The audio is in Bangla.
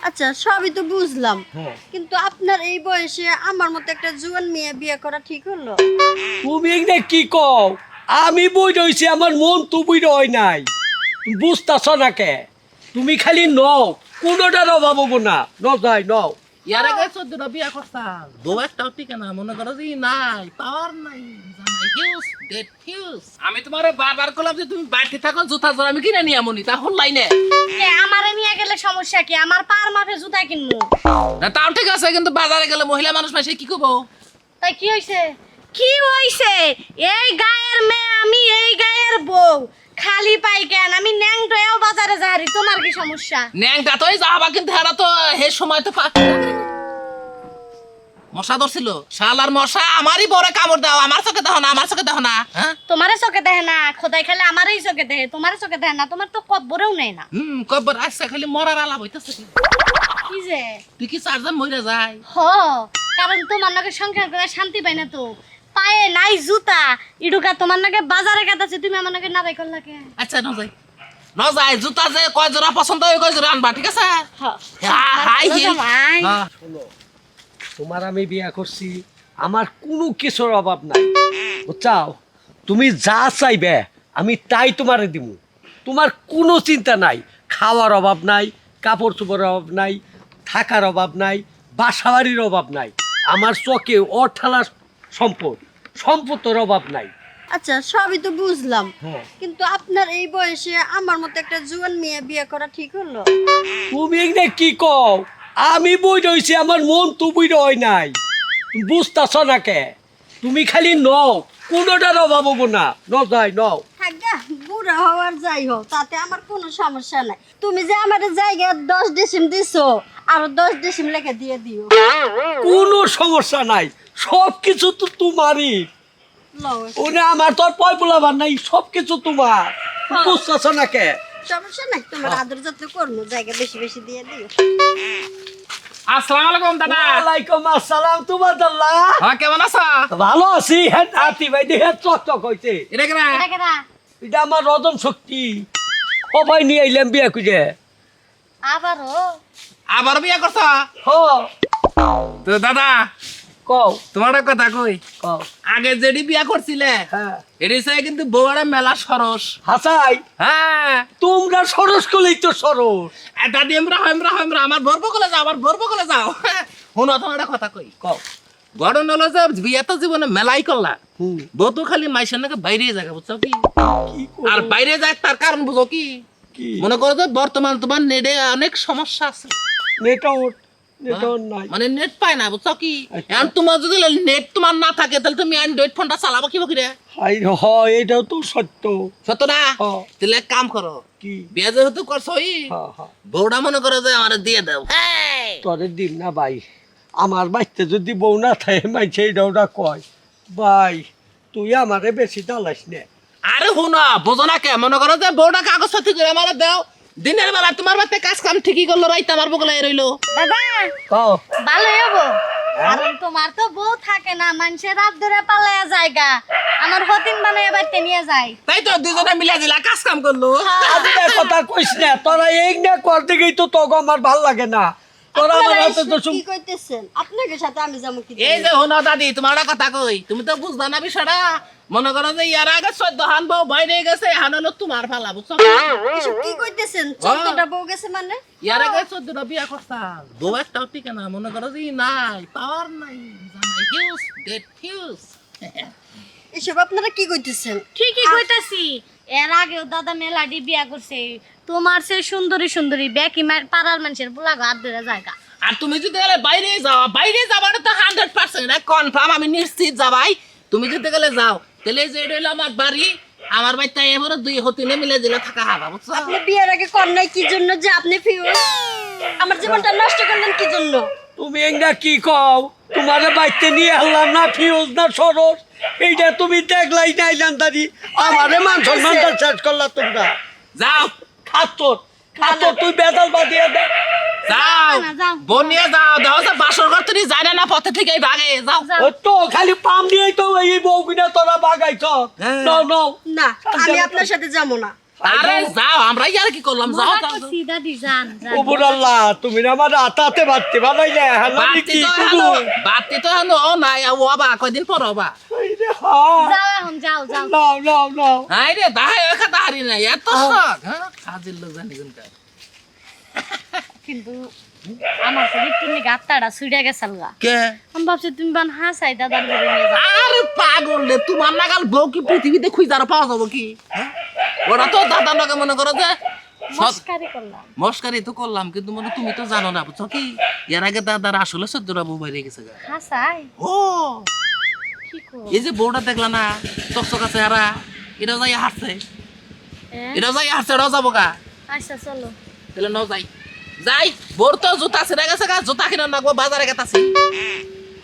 আচ্ছা সবই তো বুঝলাম, হ্যাঁ। কিন্তু আপনার এই বয়সে আমার মতো একটা জুয়ান মেয়ে বিয়ে করা ঠিক হলো? তুমি না কি কও? আমি বই রইছি, আমার মন তো বই রই নাই। বুঝতাছ না কে? তুমি খালি নও, কোনোটার অভাব হবো না। ন যাই নও। ইয়ার আগে 14টা বিয়া করতাম, বউ একটাও টিকে না, মনে করো যে নাই, পাওয়ার নাই, হিউজ ডেড হিউজ। আমি তোমারে বারবার কইলাম যে তুমি বাড়িতে থাকো, জুতা জোড়া আমি কিনে নিয়ে আমনি, তা হল্লাই না। আমারে নিয়ে গেলে সমস্যা কি? আমার পার মাপে জুতা কিনবো। না তাও ঠিক আছে, কিন্তু বাজারে গেলে মহিলা মানুষ মাসে কি করবো? তাই কি হইছে? কি হইছে? এই গায়ের মেয়ে আমি, এই গায়ের বউ, খালি পাই কেন? আমি ন্যাংটাও বাজারে যাহারি, তোমার কি সমস্যা? ন্যাংটা তোই যাবা, কিন্তু হেরা তো হে সময় তো মশা ধরছিল, শালার মশা আমারই বড় কামড় দাও, আমার চোখে দেখো না, আমার চোখে দেখো না। হ্যাঁ তোমারে চোখে দেখে না, খোদাই খালি আমারই চোখে দেখে, তোমার চোখে দেখে না। তোমার তো কব্বরেও নেই না। কব্বর আসছে, খালি মরার আলাপ হইতেছে। কি যে তুই কি চারজন মরে যায়? হ, কারণ তোমার নাকি সংসার করে শান্তি পাই না তো। পায়ে নাই জুতা, ইডুকা তোমার নাকি বাজারে কাটাছে, তুমি আমার নাকি না দেখল লাগে। আচ্ছা ন যাই, ন যাই, জুতা যে কয় জোড়া পছন্দ হয় কয় জোড়া আনবা, ঠিক আছে? High heel. হ্যাঁ। শোনো, তোমার আমি বিয়া করছি, আমার কোনো কিছুর অভাব নাই, বুঝছাও? তুমি যা চাইবে আমি তাই তোমারে দিব। তোমার কোনো চিন্তা নাই, খাওয়ার অভাব নাই, কাপড় চোপড়ের অভাব নাই, থাকার অভাব নাই, বাসা বাড়ির অভাব নাই। আমার চোখে অঠালা সম্পদ, সম্পদের অভাব নাই। আচ্ছা সবই তো বুঝলাম, হ্যাঁ। কিন্তু আপনার এই বয়সে আমার মতো একটা জুয়ান মেয়ে বিয়ে করা ঠিক হলো? তুমি না কি কও? আমি বই রইছি, আমার মন তো বই রই নাই। বুঝতাছ না কে? তুমি খালি নও, কোনোটার অভাব হবো না। ন যাই নও। থাকা বুড়া হওয়ার যাই হোক, তাতে আমার কোনো সমস্যা নাই। তুমি যে আমার জায়গা 10 ডিসিম দিছো, আরো 10 ডিসিম লেখে দিয়ে দিও। কোনো সমস্যা নাই, সব কিছু তো তোমারই। লও, ওনে আমার তোর পয় বলাবার নাই, সব কিছু তোমার। বুঝতাছ না কে? সমস্যা নাই, তোমার আদর যত্ন করবো, জায়গা বেশি বেশি দিয়ে দিও। আসসালামু আলাইকুম দাদা। ওয়ালাইকুম আসসালাম। তোমার দাল্লা হ্যাঁ, কেমন আছো? ভালো আছি। হ্যাঁ হাতি ভাই দেখে চকচক হয়েছে। এটা কেনা? এটা কেনা? এটা আমার রজন শক্তি। সবাই নিয়ে আইলাম বিয়া করে। আবারও? আবার বিয়া করছো? হ, তো দাদা কও তোমার একটা কথা কই, কও। আগে যেটি বিয়া করছিলে হ্যাঁ এটি চাই কিন্তু বউরা মেলা সরস। হাসাই, হ্যাঁ, তোমরা সরস করলেই তো সরস। এটা দিয়ে আমরা আমার বর্ব কলে যাও, আমার বর্ব কলে যাও। শোনো তোমার একটা কথা কই, কও। গড়ন হলো যে বিয়া তো জীবনে মেলাই করলা, হুম, বউ তো খালি মাইসের নাকি বাইরে জায়গা, বুঝছো কি? কি আর করব? বাইরে যায় তার কারণ বুঝো কি? কি মনে করো যে বর্তমান তোমার নেটে অনেক সমস্যা আছে, নেটওয়ার্ক নেটওয়ার্ক নাই। মানে নেট পায় না, বুঝছো কি? আচ্ছা। এখন তোমার যদি নেট তোমার না থাকে তাহলে তুমি অ্যান্ড্রয়েড ফোনটা চালাবো কি বকিরে? হাই হয়, এটাও তো সত্য। সত্য না? হ্যাঁ। তাহলে এক কাম করো, কি? বিয়া যেহেতু করছোই, হ্যাঁ হ্যাঁ, বউটা মনে করো যে আমার দিয়ে দাও। তোরে দিন না ভাই। আমার বাড়িতে যদি বউ না থাকে, মাইছে এইটা কয় ভাই তুই আমারে বেশি দালাইস নে। আরে হুনা বোঝো না কে? মনে করো যে বউটা কাগজ সাথে করে আমার দাও, দিনের বেলা তোমার বাড়িতে কাজ কাম ঠিকই করলো, রাইতে আমার বগলে রইলো। দাদা কও। ভালোই হবো, কারণ তোমার তো বউ থাকে না, মানুষের রাত ধরে পালায়া জায়গা, আমার হতিন বানায় বাড়িতে নিয়ে যায়। তাই তো দুজনে মিলে দিলা কাজ কাম করলো। আজকে কথা কইস না, তোরা এই না করতে গেই তো তোকে আমার ভাল লাগে না। তোরা আমার আপনারা হাতে তো এসব কি কইতেছেন? আপনাদের সাথে আমি যাবো কি? এই যে হুনা দাদি, তোমার একটা কথা কই, তুমি তো বুঝবা না বিষয়টা। মনে করো যে ইয়ার আগে 14 হান বউ বাইরে গেছে, হান হলো তোমার ফালা, বুঝছো? এসব কি কইতেছেন? 14টা বউ গেছে মানে? ইয়ার আগে 14টা বিয়া করতাম, বউ একটাও টিকে না, মনে করো যে নাই, পাওয়ার নাই, হিউজ ডেড হিউজ। এসব আপনারা কি কইতেছেন? ঠিকই কইতাছি, এর আগেও দাদা মেলাডি বিয়া করছে, তোমার সে সুন্দরী সুন্দরী বেকি পাড়ার মানুষের পোলা হাত ধরে জায়গা। আর তুমি যদি গেলে বাইরে যাও, বাইরে যাবার তো 100% কনফার্ম, আমি নিশ্চিত যাবাই। তুমি যদি গেলে যাও, তাহলে যে এটা হলো আমার বাড়ি, আমার বাড়িতে এবারে 2 হতিনে মিলে দিলে থাকা হাবা, বুঝছো? আপনি বিয়ের আগে কর নাই কি জন্য যে আপনি ফিউজ আমার জীবনটা নষ্ট করলেন কি জন্য? তুমি এঙ্গা কি কও? তোমার বাড়িতে নিয়ে আনলাম না ফিউজ না সরস, এইটা তুমি দেখলাই নাই জানতারি। আমারে মান সম্মানটা শেষ করলা তোমরা। যাও খাতর খাতর, তুই বেদাল বাদিয়ে দে। যাও, না, যাও। বোন নিয়ে যাও, দেখো যে বাসর ঘর তুমি যায় না পথে থেকে ভাগে, যাও। ওই তো খালি পাম দিয়েই তো এই বউ কিনা তোরা বাগাইছ। হ্যাঁ। নাও নাও। না, আমি আপনার সাথে যাবো না। আরে যাও আমরা আর কি করলাম যাও মজা যাও করছি দাদি যান যান। ওবর আল্লাহ তুমি না আমার আতাতে বাড়তে বানাই না হালালি বাতি কি তো করবো হলো বাতি তো হলো ও নাই ও বাবা কয়দিন পর হবা এই রে হ্যাঁ যাও এখন যাও যাও নাও নাও নাও হাই রে দাহাই ওখা দাহারি নাই এত শখ হ্যাঁ কাজের লোক জানি কোনটা কিন্তু আমার শরীর তুমি গাত্তাটা ছুড়ে গেছাল গা কে আমি ভাবছি তুমি বান হাসাই দাদার ঘরে নিয়ে যাও আরে পাগল রে তোমার নাগাল বউ কি পৃথিবীতে খুঁজে আর পাওয়া যাবো কি হ্যাঁ? ওরা তো দাদার লগে মনে করো যে মস্কারি করলাম মস্কারি তো করলাম কিন্তু মনে তুমি তো জানো না বুঝছো কি এর আগে দাদার আসলে 14টা বউ বাইরে গেছে গা। হাসাই ও কি কো এই যে বউটা দেখলা না চকচক আছে হারা এটা যাই হাসছে এটা যাই হাসছে এটাও যাবো গা আচ্ছা চলো তাহলে নাও যাই যাই বোর তো জুতা ছিঁড়ে গেছে গা জুতা কিনা নাকবো বাজারে গেতাছি